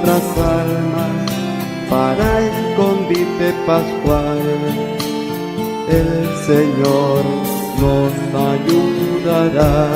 nuestras almas para el convite pascual. El Señor nos ayudará.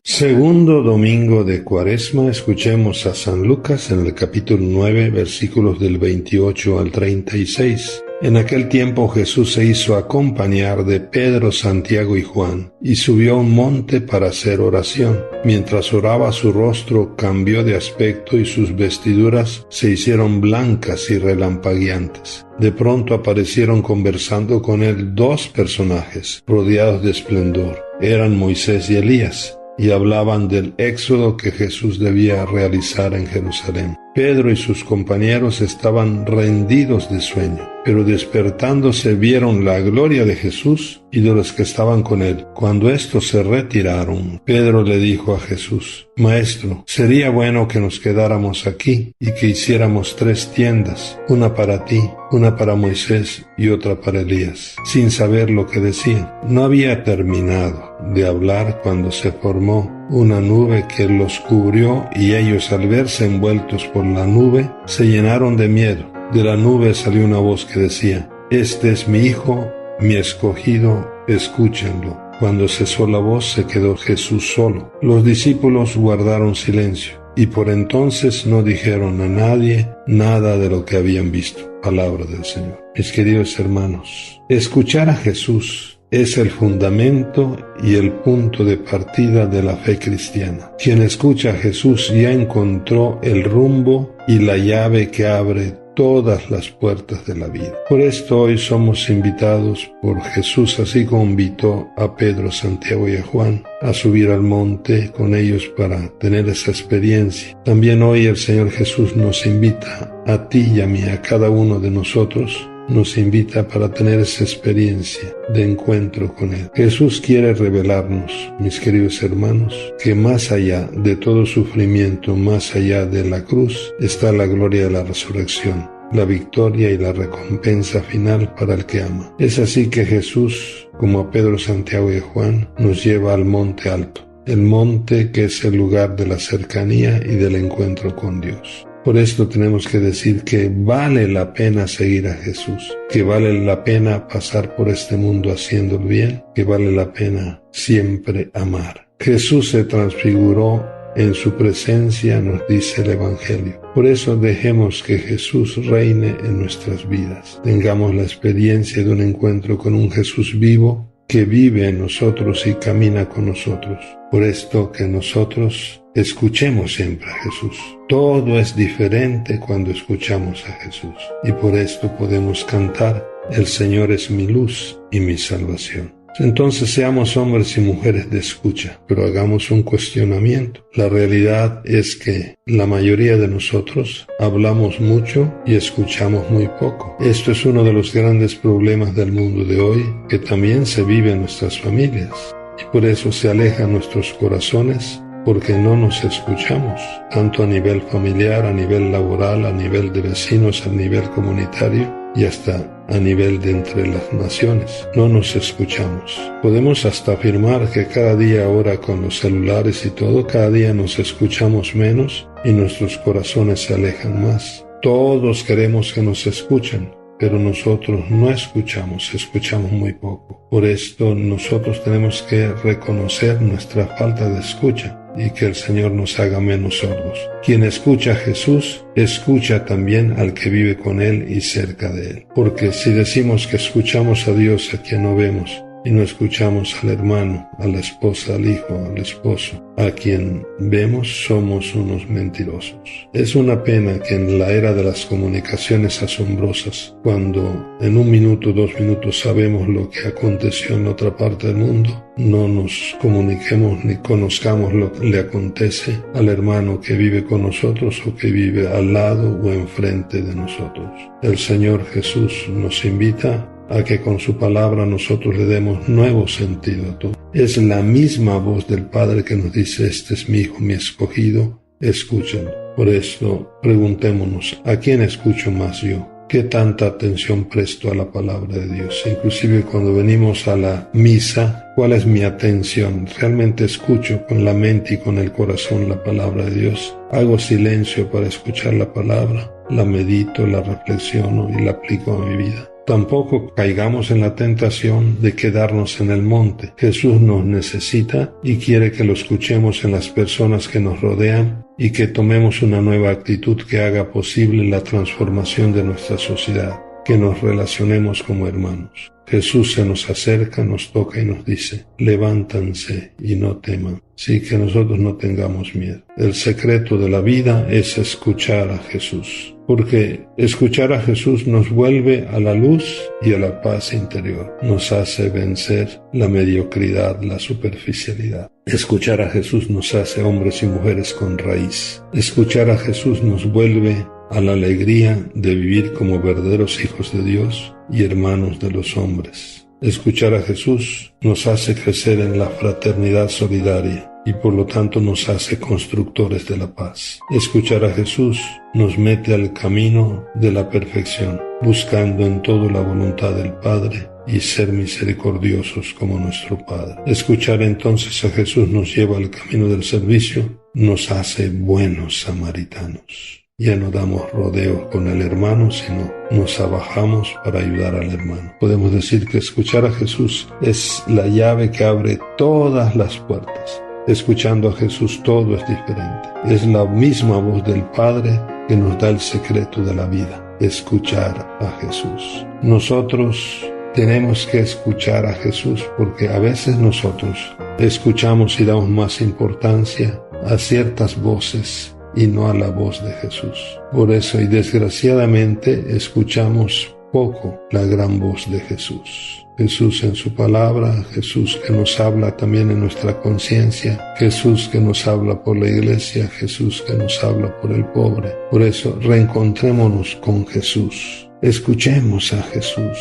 Segundo domingo de Cuaresma, escuchemos a San Lucas en el capítulo 9, versículos del 28 al 36. En aquel tiempo Jesús se hizo acompañar de Pedro, Santiago y Juan, y subió a un monte para hacer oración. Mientras oraba, su rostro cambió de aspecto y sus vestiduras se hicieron blancas y relampagueantes. De pronto aparecieron conversando con él dos personajes, rodeados de esplendor. Eran Moisés y Elías, y hablaban del éxodo que Jesús debía realizar en Jerusalén. Pedro y sus compañeros estaban rendidos de sueño, pero despertándose vieron la gloria de Jesús y de los que estaban con él. Cuando estos se retiraron, Pedro le dijo a Jesús: Maestro, sería bueno que nos quedáramos aquí y que hiciéramos 3 tiendas, una para ti, una para Moisés y otra para Elías, sin saber lo que decían. No había terminado de hablar cuando se formó una nube que los cubrió, y ellos, al verse envueltos por la nube, se llenaron de miedo. De la nube salió una voz que decía: Este es mi Hijo, mi escogido, escúchenlo. Cuando cesó la voz, se quedó Jesús solo. Los discípulos guardaron silencio, y por entonces no dijeron a nadie nada de lo que habían visto. Palabra del Señor. Mis queridos hermanos, escuchar a Jesús es el fundamento y el punto de partida de la fe cristiana. Quien escucha a Jesús ya encontró el rumbo y la llave que abre todas las puertas de la vida. Por esto hoy somos invitados por Jesús, así como invitó a Pedro, Santiago y a Juan a subir al monte con ellos para tener esa experiencia. También hoy el Señor Jesús nos invita a ti y a mí, a cada uno de nosotros, nos invita para tener esa experiencia de encuentro con Él. Jesús quiere revelarnos, mis queridos hermanos, que más allá de todo sufrimiento, más allá de la cruz, está la gloria de la resurrección, la victoria y la recompensa final para el que ama. Es así que Jesús, como a Pedro, Santiago y Juan, nos lleva al monte alto, el monte que es el lugar de la cercanía y del encuentro con Dios. Por esto tenemos que decir que vale la pena seguir a Jesús, que vale la pena pasar por este mundo haciendo el bien, que vale la pena siempre amar. Jesús se transfiguró en su presencia, nos dice el Evangelio. Por eso dejemos que Jesús reine en nuestras vidas. Tengamos la experiencia de un encuentro con un Jesús vivo que vive en nosotros y camina con nosotros. Por esto que nosotros escuchemos siempre a Jesús. Todo es diferente cuando escuchamos a Jesús. Y por esto podemos cantar: El Señor es mi luz y mi salvación. Entonces seamos hombres y mujeres de escucha, pero hagamos un cuestionamiento. La realidad es que la mayoría de nosotros hablamos mucho y escuchamos muy poco. Esto es uno de los grandes problemas del mundo de hoy, que también se vive en nuestras familias. Y por eso se alejan nuestros corazones, porque no nos escuchamos, tanto a nivel familiar, a nivel laboral, a nivel de vecinos, a nivel comunitario y hasta a nivel de entre las naciones. No nos escuchamos. Podemos hasta afirmar que cada día ahora con los celulares y todo, cada día nos escuchamos menos y nuestros corazones se alejan más. Todos queremos que nos escuchen, pero nosotros no escuchamos muy poco. Por esto nosotros tenemos que reconocer nuestra falta de escucha y que el Señor nos haga menos sordos. Quien escucha a Jesús, escucha también al que vive con Él y cerca de Él. Porque si decimos que escuchamos a Dios a quien no vemos, y no escuchamos al hermano, a la esposa, al hijo, al esposo, a quien vemos, somos unos mentirosos. Es una pena que en la era de las comunicaciones asombrosas, cuando en 1 minuto, 2 minutos sabemos lo que aconteció en otra parte del mundo, no nos comuniquemos ni conozcamos lo que le acontece al hermano que vive con nosotros o que vive al lado o enfrente de nosotros. El Señor Jesús nos invita a que con su palabra nosotros le demos nuevo sentido a todo. Es la misma voz del Padre que nos dice: este es mi Hijo, mi escogido, escúchenlo. Por esto preguntémonos: ¿a quién escucho más yo? ¿Qué tanta atención presto a la palabra de Dios? Inclusive cuando venimos a la misa, ¿cuál es mi atención? ¿Realmente escucho con la mente y con el corazón la palabra de Dios? ¿Hago silencio para escuchar la palabra? ¿La medito, la reflexiono y la aplico a mi vida? Tampoco caigamos en la tentación de quedarnos en el monte. Jesús nos necesita y quiere que lo escuchemos en las personas que nos rodean y que tomemos una nueva actitud que haga posible la transformación de nuestra sociedad, que nos relacionemos como hermanos. Jesús se nos acerca, nos toca y nos dice: levántanse y no teman. Sí, que nosotros no tengamos miedo. El secreto de la vida es escuchar a Jesús, porque escuchar a Jesús nos vuelve a la luz y a la paz interior. Nos hace vencer la mediocridad, la superficialidad. Escuchar a Jesús nos hace hombres y mujeres con raíz. Escuchar a Jesús nos vuelve a la alegría de vivir como verdaderos hijos de Dios y hermanos de los hombres. Escuchar a Jesús nos hace crecer en la fraternidad solidaria y por lo tanto nos hace constructores de la paz. Escuchar a Jesús nos mete al camino de la perfección, buscando en todo la voluntad del Padre y ser misericordiosos como nuestro Padre. Escuchar entonces a Jesús nos lleva al camino del servicio, nos hace buenos samaritanos. Ya no damos rodeos con el hermano, sino nos abajamos para ayudar al hermano. Podemos decir que escuchar a Jesús es la llave que abre todas las puertas. Escuchando a Jesús todo es diferente. Es la misma voz del Padre que nos da el secreto de la vida. Escuchar a Jesús. Nosotros tenemos que escuchar a Jesús porque a veces nosotros escuchamos y damos más importancia a ciertas voces y no a la voz de Jesús. Por eso, y desgraciadamente, escuchamos poco la gran voz de Jesús. Jesús en su palabra, Jesús que nos habla también en nuestra conciencia, Jesús que nos habla por la iglesia, Jesús que nos habla por el pobre. Por eso, reencontrémonos con Jesús. Escuchemos a Jesús.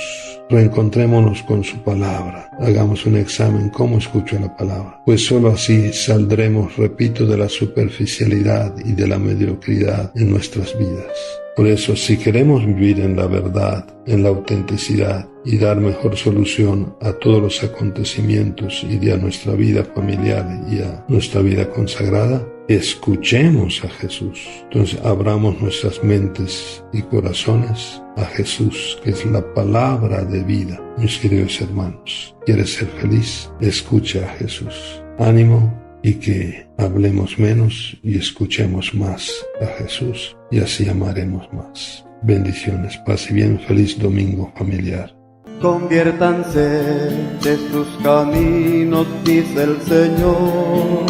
Reencontrémonos con su palabra. Hagamos un examen. ¿Cómo escucho la palabra? Pues solo así saldremos, repito, de la superficialidad y de la mediocridad en nuestras vidas. Por eso, si queremos vivir en la verdad, en la autenticidad y dar mejor solución a todos los acontecimientos y a nuestra vida familiar y a nuestra vida consagrada, escuchemos a Jesús. Entonces, abramos nuestras mentes y corazones a Jesús, que es la palabra de vida. Mis queridos hermanos, ¿quieres ser feliz? Escucha a Jesús. Ánimo y que hablemos menos y escuchemos más a Jesús y así amaremos más. Bendiciones, paz y bien, feliz domingo familiar. Conviértanse de sus caminos, dice el Señor,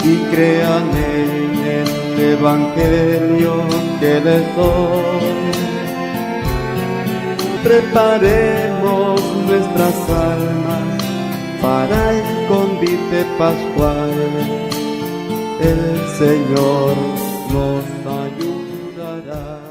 y crean en el Evangelio que les doy. Preparemos nuestras almas para el convite pascual. El Señor nos ayudará.